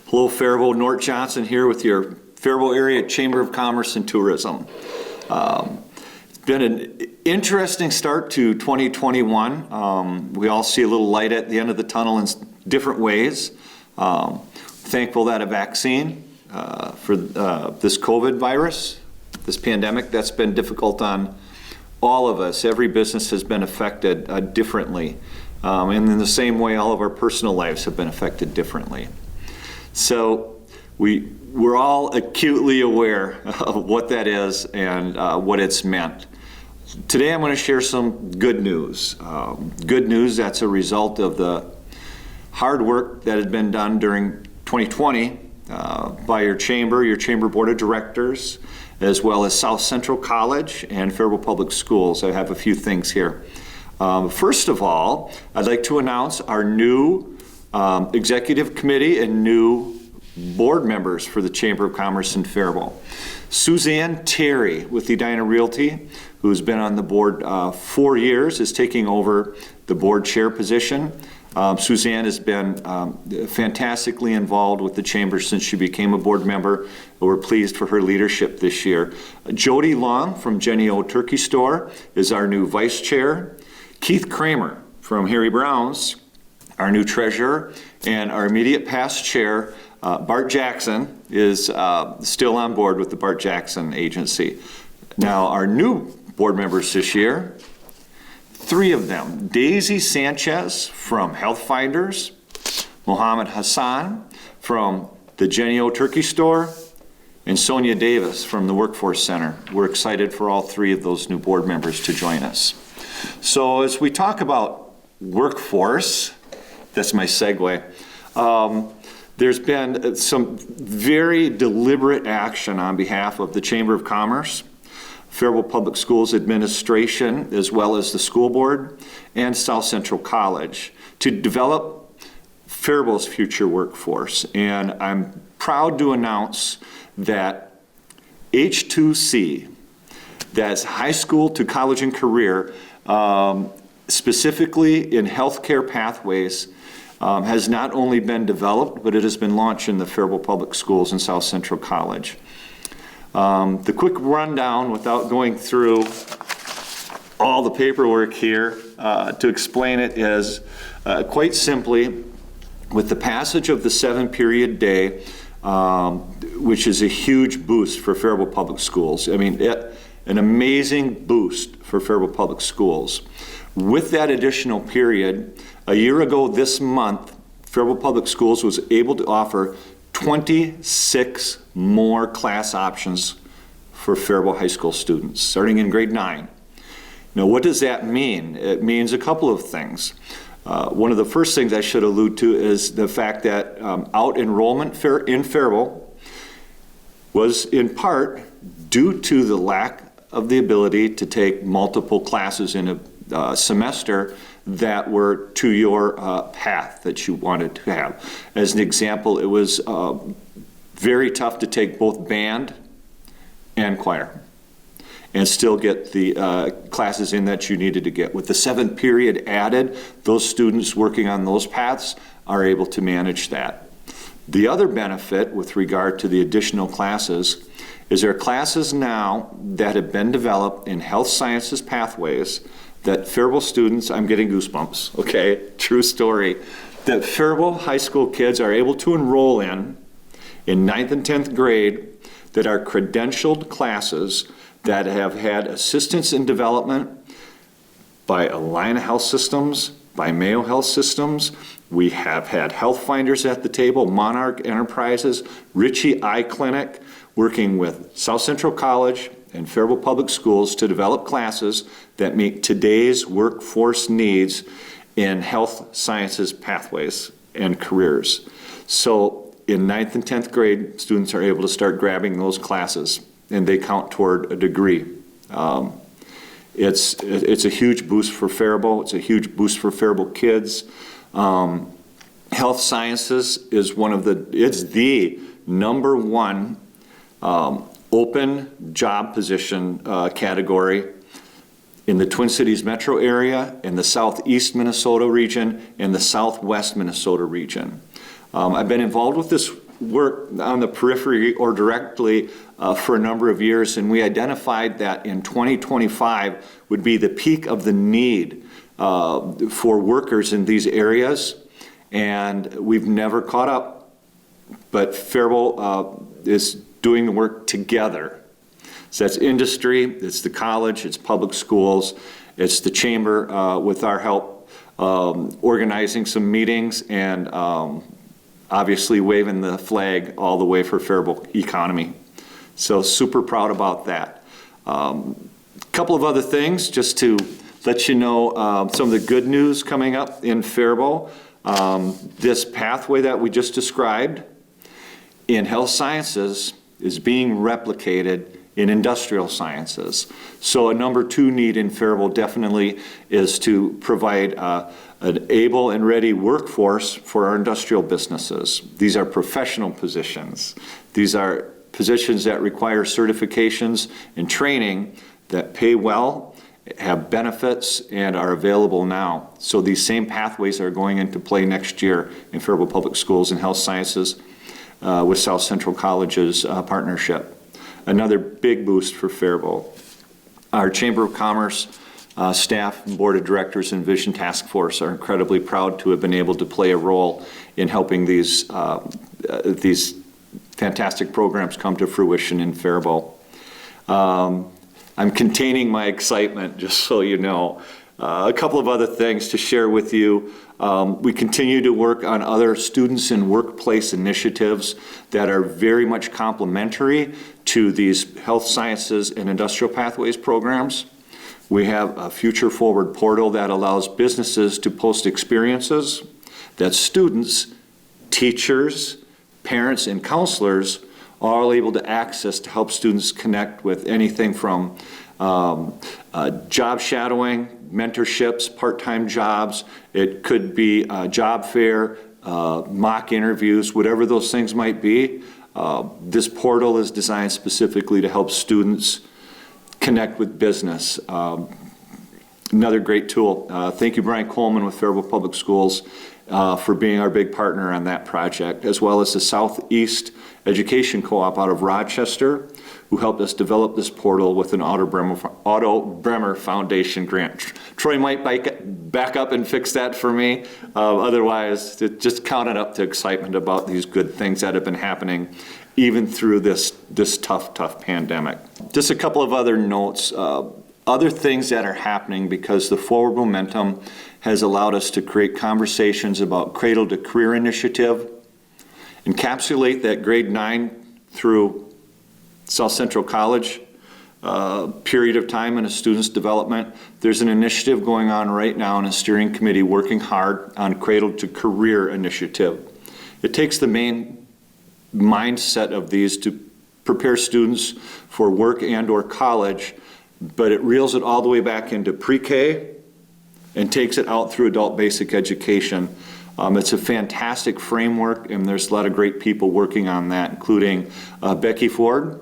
Hello, Faribault. Nort Johnson here with your Faribault Area Chamber of Commerce and Tourism. It's been an interesting start to 2021. We all see a little light at the end of the tunnel in different ways. Thankful that a vaccine for this COVID virus, this pandemic, that's been difficult on all of us. Every business has been affected differently. And in the same way, all of our personal lives have been affected differently. So we're all acutely aware of what that is and what it's meant. Today I'm going to share some good news. Good news that's a result of the hard work that had been done during 2020 by your chamber board of directors, as well as South Central College and Faribault Public Schools. I have a few things here. First of all, I'd like to announce our new executive committee and new board members for the Chamber of Commerce in Faribault. Suzanne Terry with Edina Realty, who's been on the board 4 years, is taking over the board chair position. Suzanne has been fantastically involved with the chamber since she became a board member. We're pleased for her leadership this year. Jody Long from Genio Turkey Store is our new vice chair. Keith Kramer from Harry Brown's, our new treasurer, and our immediate past chair, Bart Jackson, is still on board with the Bart Jackson Agency. Now, our new board members this year, 3 of them: Daisy Sanchez from Health Finders, Mohammed Hassan from the Genio Turkey Store, and Sonia Davis from the Workforce Center. We're excited for all 3 of those new board members to join us. So as we talk about workforce, that's my segue, there's been some very deliberate action on behalf of the Chamber of Commerce, Faribault Public Schools Administration, as well as the school board, and South Central College to develop Faribault's future workforce. And I'm proud to announce that H2C, that's high school to college and career, specifically in healthcare pathways, has not only been developed, but it has been launched in the Faribault Public Schools and South Central College. The quick rundown, without going through all the paperwork here to explain it, is quite simply, with the passage of the 7-period day, which is a huge boost for Faribault Public Schools. I mean, an amazing boost for Faribault Public Schools. With that additional period, a year ago this month, Faribault Public Schools was able to offer 26 more class options for Faribault High School students, starting in grade 9. Now, what does that mean? It means a couple of things. One of the first things I should allude to is the fact that out enrollment in Faribault was in part due to the lack of the ability to take multiple classes in a semester that were to your path that you wanted to have. As an example, it was very tough to take both band and choir and still get the classes in that you needed to get. With the 7th period added, those students working on those paths are able to manage that. The other benefit with regard to the additional classes is there are classes now that have been developed in health sciences pathways that Faribault students, I'm getting goosebumps, okay, true story, that Faribault high school kids are able to enroll in 9th and 10th grade that are credentialed classes that have had assistance in development by Alliant Health Systems, by Mayo Health Systems. We have had Health Finders at the table, Monarch Enterprises, Ritchie Eye Clinic, working with South Central College and Faribault Public Schools to develop classes that meet today's workforce needs in health sciences pathways and careers. So in 9th and 10th grade, students are able to start grabbing those classes, and they count toward a degree. It's a huge boost for Faribault. It's a huge boost for Faribault kids. Health sciences is it's the number one open job position category in the Twin Cities metro area, in the southeast Minnesota region, and the southwest Minnesota region. I've been involved with this worked on the periphery or directly for a number of years, and we identified that in 2025 would be the peak of the need for workers in these areas, and we've never caught up. But Faribault is doing the work together. So that's industry, it's the college, it's public schools, it's the chamber with our help organizing some meetings and obviously waving the flag all the way for Faribault economy. So super proud about that. Couple of other things just to let you know some of the good news coming up in Faribault. This pathway that we just described in health sciences is being replicated in industrial sciences. So a number 2 need in Faribault definitely is to provide an able and ready workforce for our industrial businesses. These are professional positions. These are positions that require certifications and training that pay well, have benefits, and are available now. So these same pathways are going into play next year in Faribault Public Schools and Health Sciences with South Central College's partnership. Another big boost for Faribault. Our Chamber of Commerce staff, Board of Directors, and Vision Task Force are incredibly proud to have been able to play a role in helping these fantastic programs come to fruition in Faribault. I'm containing my excitement, just so you know. A couple of other things to share with you. We continue to work on other students and workplace initiatives that are very much complementary to these health sciences and industrial pathways programs. We have a Future Forward portal that allows businesses to post experiences that students, teachers, parents, and counselors are all able to access to help students connect with anything from job shadowing, mentorships, part-time jobs. It could be a job fair, mock interviews, whatever those things might be. This portal is designed specifically to help students connect with business. Another great tool. Thank you, Brian Coleman with Faribault Public Schools for being our big partner on that project, as well as the Southeast Education Co-op out of Rochester, who helped us develop this portal with an Otto Bremer Foundation grant. Troy might back up and fix that for me. Otherwise, just count it up to excitement about these good things that have been happening even through this tough pandemic. Just a couple of other notes. Other things that are happening because the forward momentum has allowed us to create conversations about Cradle to Career Initiative, encapsulate that grade 9 through South Central College period of time in a student's development. There's an initiative going on right now in a steering committee working hard on Cradle to Career Initiative. It takes the main mindset of these to prepare students for work and or college, but it reels it all the way back into pre-K and takes it out through adult basic education. It's a fantastic framework, and there's a lot of great people working on that, including Becky Ford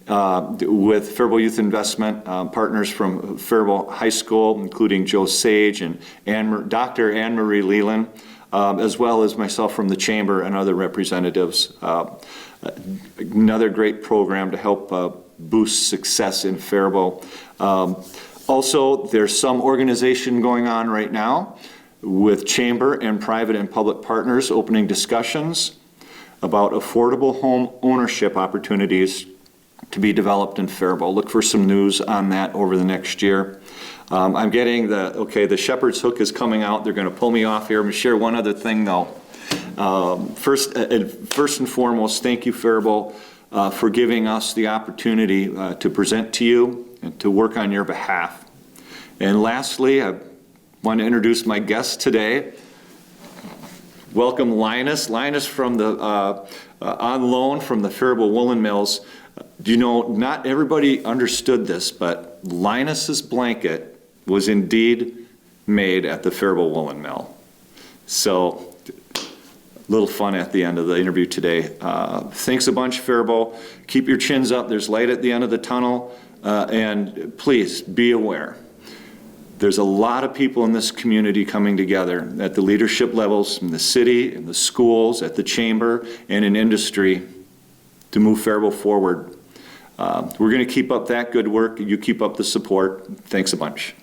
with Faribault Youth Investment, partners from Faribault High School, including Joe Sage and Dr. Anne-Marie Leland, as well as myself from the Chamber and other representatives. Another great program to help boost success in Faribault. Also, there's some organization going on right now with Chamber and private and public partners opening discussions about affordable home ownership opportunities to be developed in Faribault. Look for some news on that over the next year. I'm getting the Shepherd's Hook is coming out. They're going to pull me off here. I'm going to share one other thing though. First and foremost, thank you, Faribault, for giving us the opportunity to present to you and to work on your behalf. And lastly, I want to introduce my guest today. Welcome, Linus. Linus from the on loan from the Faribault Woolen Mills. Do you know, not everybody understood this, but Linus's blanket was indeed made at the Faribault Woolen Mill. So, a little fun at the end of the interview today. Thanks a bunch, Faribault. Keep your chins up. There's light at the end of the tunnel. And please be aware. There's a lot of people in this community coming together at the leadership levels, in the city, in the schools, at the chamber, and in industry to move Faribault forward. We're going to keep up that good work. You keep up the support. Thanks a bunch.